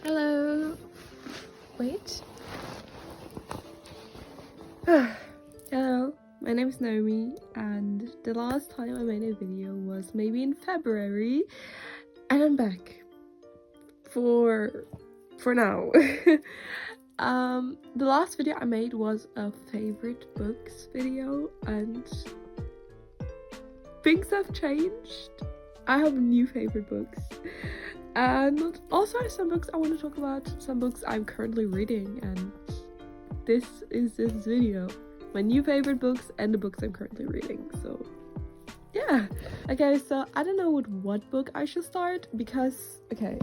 Hello. Wait. Hello, my name is Naomi, and the last time I made a video was maybe in February, and I'm back for now. The last video I made was a favorite books video, and things have changed. I have new favorite books. And also some books I want to talk about, some books I'm currently reading, and this is this video. My new favorite books and the books I'm currently reading, so yeah. Okay, so I don't know with what book I should start, because, okay,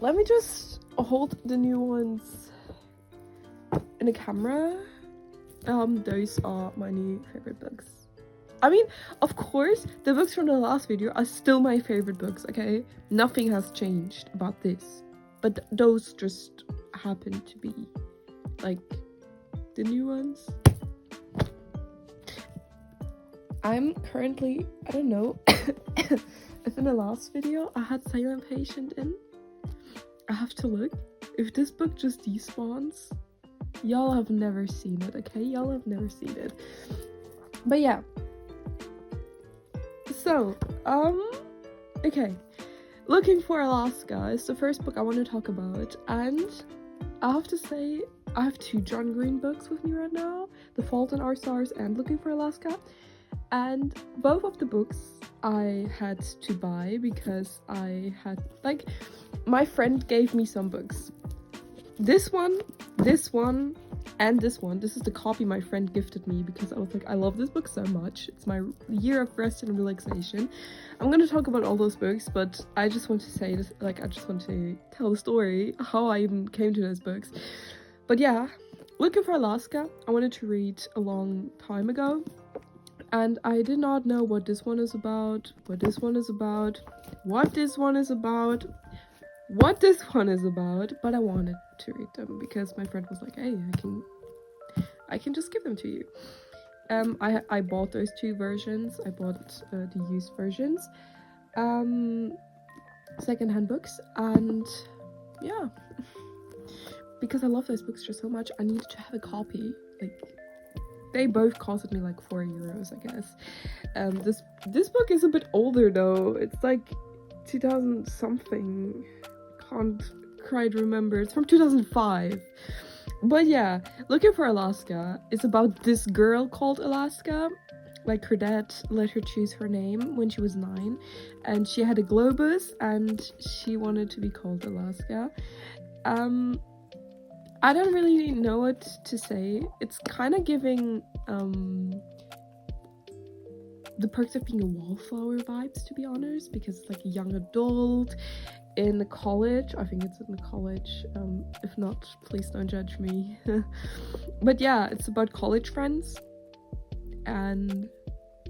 let me just hold the new ones in the camera. Those are my new favorite books. I mean, of course, the books from the last video are still my favorite books, okay? Nothing has changed about this. But those just happen to be, like, the new ones. I'm currently, I don't know, if in the last video I had Silent Patient in. I have to look. If this book just despawns, y'all have never seen it, okay? Y'all have never seen it. But yeah. So, okay, Looking for Alaska is the first book I want to talk about, and I have to say, I have two John Green books with me right now, The Fault in Our Stars and Looking for Alaska, and both of the books I had to buy because I had, like, my friend gave me some books. This one, and this one. This is the copy my friend gifted me because I was like, I love this book so much. It's my year of rest and relaxation. I'm gonna talk about all those books, but I just want to say this, like, I just want to tell the story, how I even came to those books. But yeah, Looking for Alaska, I wanted to read a long time ago, and I did not know what this one is about, what this one is about, what this one is about, but I wanted to read them because my friend was like, hey, I can just give them to you. I bought those two versions. I bought the used versions, secondhand books, and yeah, because I love those books just so much, I needed to have a copy. Like, they both costed me like €4, I guess. This book is a bit older though. It's like 2000 something. Can't quite remember. It's from 2005. But yeah, Looking for Alaska is about this girl called Alaska. Like, her dad let her choose her name when she was 9, and she had a globus and she wanted to be called Alaska. I don't really know what to say. It's kind of giving The Perks of Being a Wallflower vibes, to be honest, because it's like a young adult in the college. I think it's in the college. If not, please don't judge me. But yeah, it's about college friends, and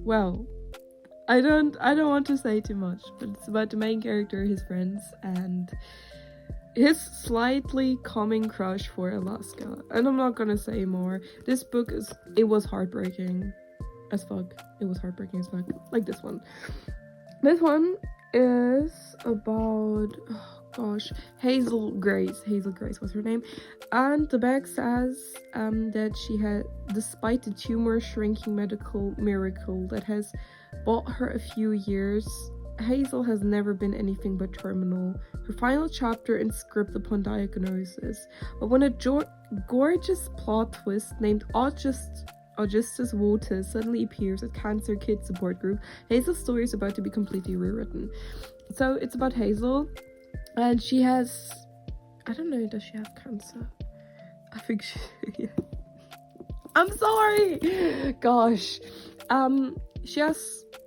well, I don't want to say too much, but it's about the main character, his friends, and his slightly coming crush for Alaska. And I'm not gonna say more. This book was heartbreaking as fuck. It was heartbreaking as fuck. Like this one. This one is about, oh gosh, Hazel Grace was her name, and the back says that she had, despite the tumor shrinking medical miracle that has bought her a few years, Hazel has never been anything but terminal, her final chapter in script upon diagnosis. But when a gorgeous plot twist named Augustus Waters suddenly appears at Cancer Kids Support Group, Hazel's story is about to be completely rewritten. So it's about Hazel, and she has, I don't know, does she have cancer? I think she, yeah. I'm sorry! Gosh.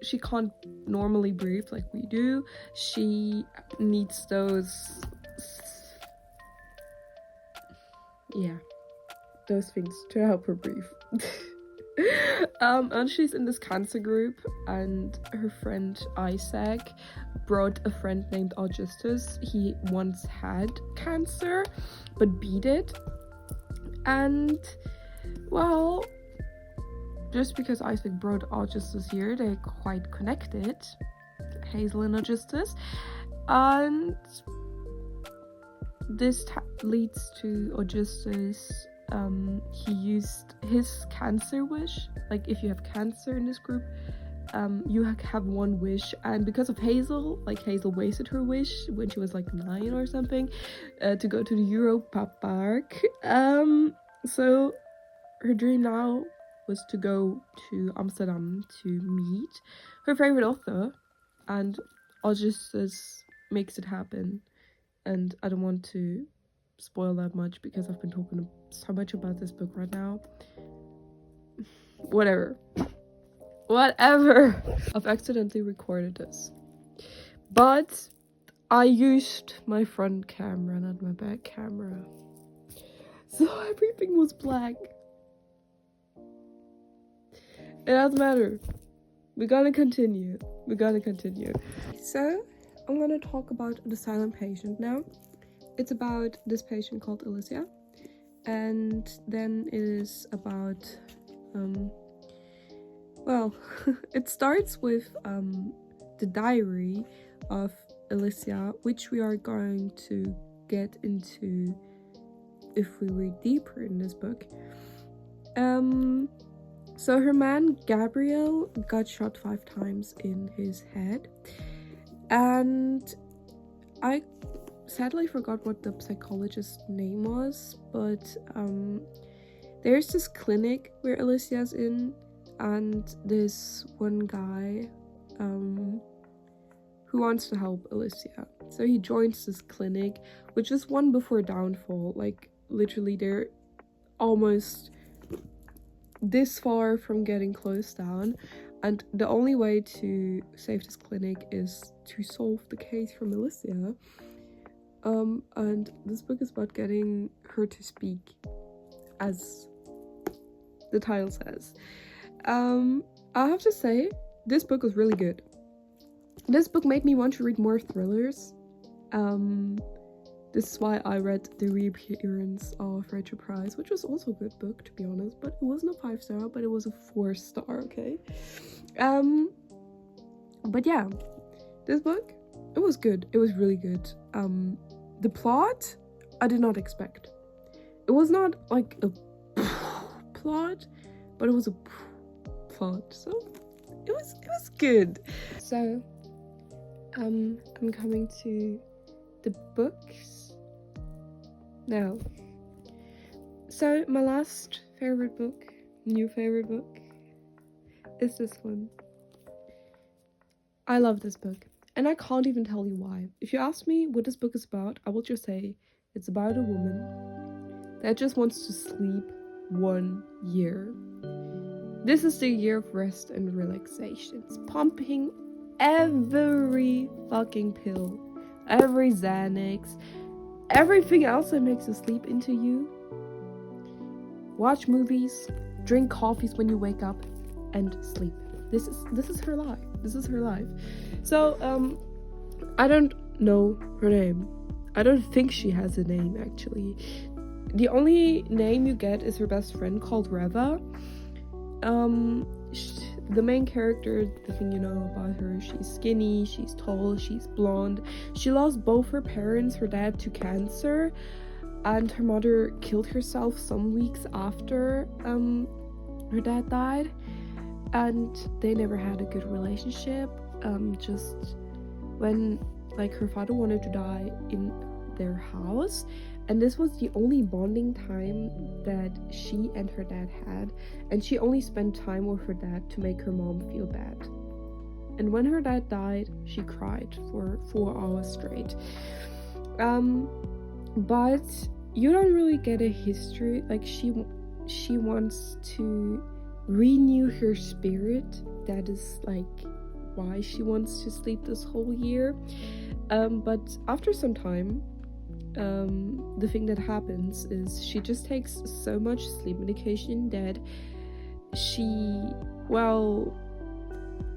She can't normally breathe like we do. She needs those things to help her breathe. And she's in this cancer group, and her friend Isaac brought a friend named Augustus. He once had cancer but beat it, and well, just because Isaac brought Augustus here, they're quite connected, Hazel and Augustus, and this leads to Augustus. He used his cancer wish. Like, if you have cancer in this group, you have one wish, and because of Hazel, like, Hazel wasted her wish when she was like 9 or something, to go to the Europa Park. So her dream now was to go to Amsterdam to meet her favorite author, and Augustus makes it happen. And I don't want to spoil that much because I've been talking so much about this book right now. Whatever. I've accidentally recorded this, but I used my front camera, not my back camera, so everything was black. It doesn't matter. We're gonna continue. So I'm gonna talk about The Silent Patient now. It's about this patient called Alicia, and then it is about well, it starts with the diary of Alicia, which we are going to get into if we read deeper in this book. So her man Gabriel got shot 5 times in his head, and I sadly forgot what the psychologist's name was, but there's this clinic where Alicia's in, and this one guy who wants to help Alicia. So he joins this clinic, which is one before downfall. Like, literally they're almost this far from getting closed down, and the only way to save this clinic is to solve the case from Alicia. And this book is about getting her to speak, as the title says. I have to say, this book was really good. This book made me want to read more thrillers. This is why I read The Reappearance of Rachel Price, which was also a good book, to be honest, but it wasn't a 5-star, but it was a 4-star, okay? But yeah, this book, it was good. It was really good. The plot, I did not expect. It was not like a plot, but it was a plot, so it was good. So I'm coming to the books now. So my last favorite book, new favorite book, is this one. I love this book, and I can't even tell you why. If you ask me what this book is about, I will just say it's about a woman that just wants to sleep 1 year. This is the year of rest and relaxation. It's pumping every fucking pill, every Xanax, everything else that makes you sleep into you. Watch movies, drink coffees when you wake up, and sleep. This is her life. So I don't know her name. I don't think she has a name, actually. The only name you get is her best friend called Reva. The main character, the thing you know about her, she's skinny, she's tall, she's blonde. She lost both her parents, her dad to cancer, and her mother killed herself some weeks after her dad died, and they never had a good relationship. Just when, like, her father wanted to die in their house, and this was the only bonding time that she and her dad had, and she only spent time with her dad to make her mom feel bad. And when her dad died, she cried for 4 hours straight. But you don't really get a history. Like, she wants to renew her spirit. That is like why she wants to sleep this whole year. But after some time, the thing that happens is she just takes so much sleep medication that she, well,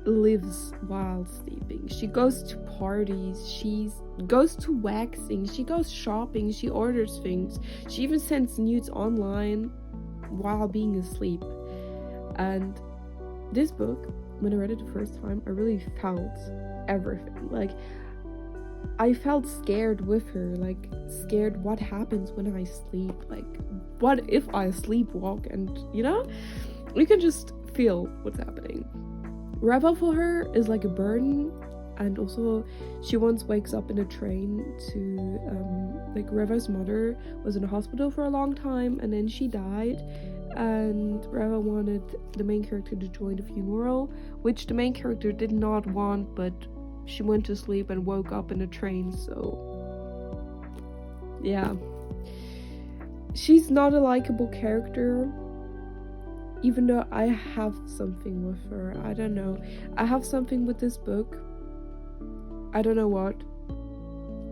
lives while sleeping. She goes to parties, she goes to waxing, she goes shopping, she orders things, she even sends nudes online while being asleep. And this book, when I read it the first time, I really felt everything. Like, I felt scared with her, like scared what happens when I sleep, like what if I sleepwalk, and you can just feel what's happening. Reva for her is like a burden, and also she once wakes up in a train to like Reva's mother was in a hospital for a long time and then she died, and Reva wanted the main character to join the funeral, which the main character did not want, but she went to sleep and woke up in a train, so yeah. She's not a likable character, even though I have something with her. I don't know. I have something with this book. I don't know what,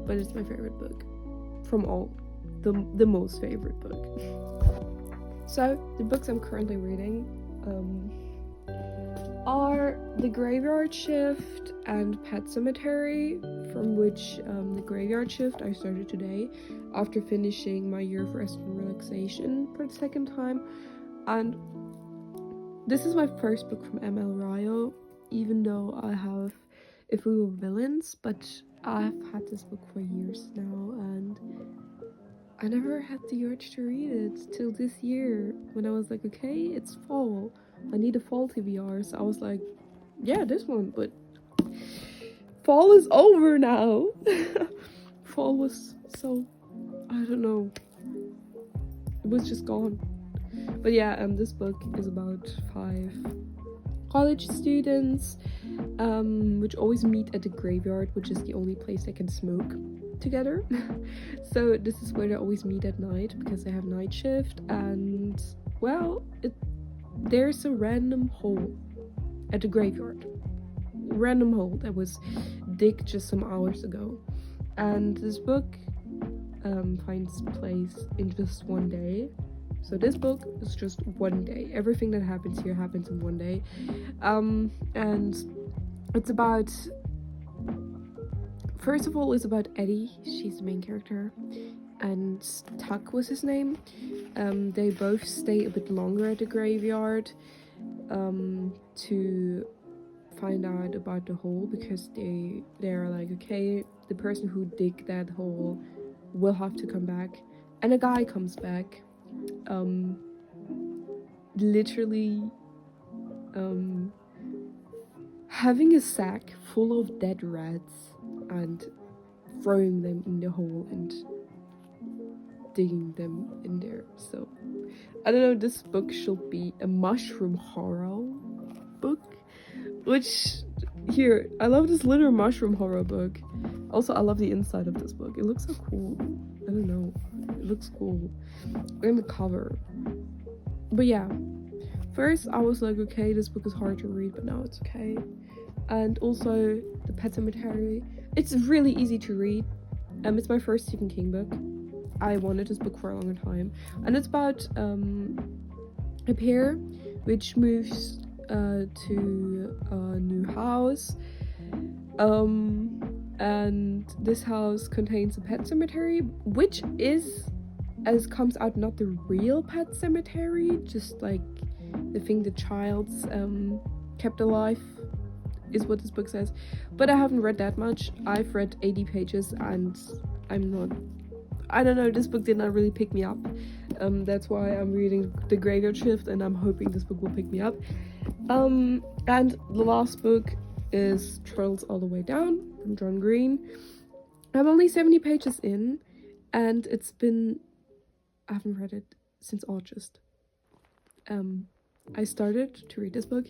but it's my favorite book from all. The most favorite book. So, the books I'm currently reading are The Graveyard Shift and Pet Cemetery, from which the Graveyard Shift I started today after finishing my year of rest and relaxation for the second time. And this is my first book from M.L. Ryo, even though I have If We Were Villains, but I've had this book for years now and I never had the urge to read it till this year when I was like, okay, it's fall. I need a fall TBR, so I was like, yeah, this one, but fall is over now. Fall was so, I don't know, it was just gone. But yeah, this book is about 5 college students, which always meet at the graveyard, which is the only place they can smoke together. So this is where they always meet at night because they have night shift, and well, there's a random hole at the graveyard. Random hole that was digged just some hours ago, and this book finds place in just one day. So this book is just one day. Everything that happens here happens in one day. And it's about, first of all, it's about Eddie. She's the main character. And Tuck was his name. They both stay a bit longer at the graveyard to find out about the hole, because they're like, okay, the person who dig that hole will have to come back. And a guy comes back. Literally having a sack full of dead rats and throwing them in the hole and digging them in there. So I don't know, this book should be a mushroom horror book, which here, I love this little mushroom horror book. Also, I love the inside of this book. It looks so cool. I don't know, it looks cool. And the cover. But yeah, first I was like, okay, this book is hard to read, but now it's okay. And also the Pet Cemetery, it's really easy to read. It's my first Stephen King book. I wanted this book for a longer time, and it's about a pair which moves to a new house, and this house contains a pet cemetery, which comes out not the real pet cemetery, just like the thing the child's kept alive, is what this book says. But I haven't read that much. I've read 80 pages and I don't know, this book did not really pick me up. That's why I'm reading The Graveyard Shift, and I'm hoping this book will pick me up. And the last book is Turtles All the Way Down from John Green. I'm only 70 pages in, and I haven't read it since August. I started to read this book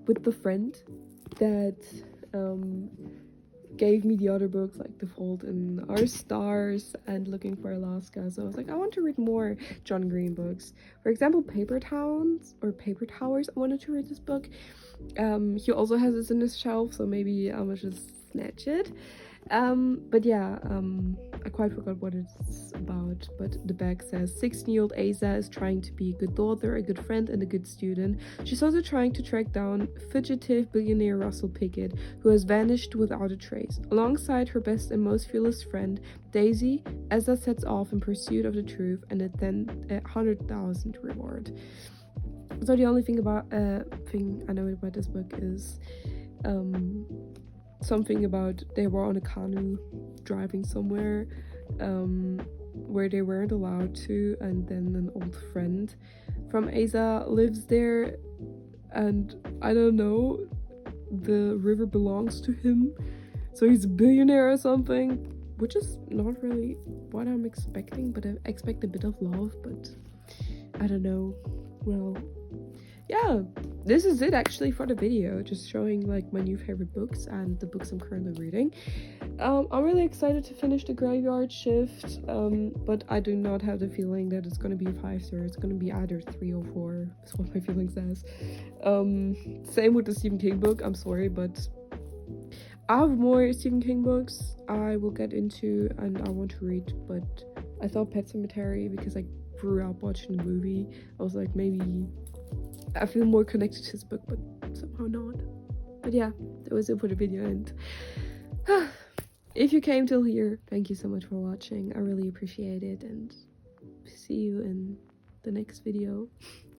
with the friend that gave me the other books, like The Fault in Our Stars and Looking for Alaska. So I was like, I want to read more John Green books. For example, Paper Towers. I wanted to read this book. He also has this in his shelf, so maybe I will just snatch it. But yeah, I quite forgot what it's about, but the back says 16-year-old Asa is trying to be a good daughter, a good friend, and a good student. She's also trying to track down fugitive billionaire Russell Pickett, who has vanished without a trace. Alongside her best and most fearless friend, Daisy, Asa sets off in pursuit of the truth and a 100,000 reward. So the only thing I know about this book is something about they were on a canoe driving somewhere where they weren't allowed to, and then an old friend from Asa lives there, and I don't know, the river belongs to him, so he's a billionaire or something, which is not really what I'm expecting, but I expect a bit of love, but I don't know. Well, yeah, this is it actually for the video, just showing like my new favorite books and the books I'm currently reading. I'm really excited to finish the Graveyard Shift, but I do not have the feeling that it's gonna be a 5-star. It's gonna be either 3 or 4, is what my feeling says. Same with the Stephen King book, I'm sorry, but I have more Stephen King books I will get into and I want to read, but I thought Pet Sematary, because I grew up watching the movie, I was like, maybe I feel more connected to this book, but somehow not. But yeah, that was it for the video, and if you came till here, thank you so much for watching. I really appreciate it, and see you in the next video.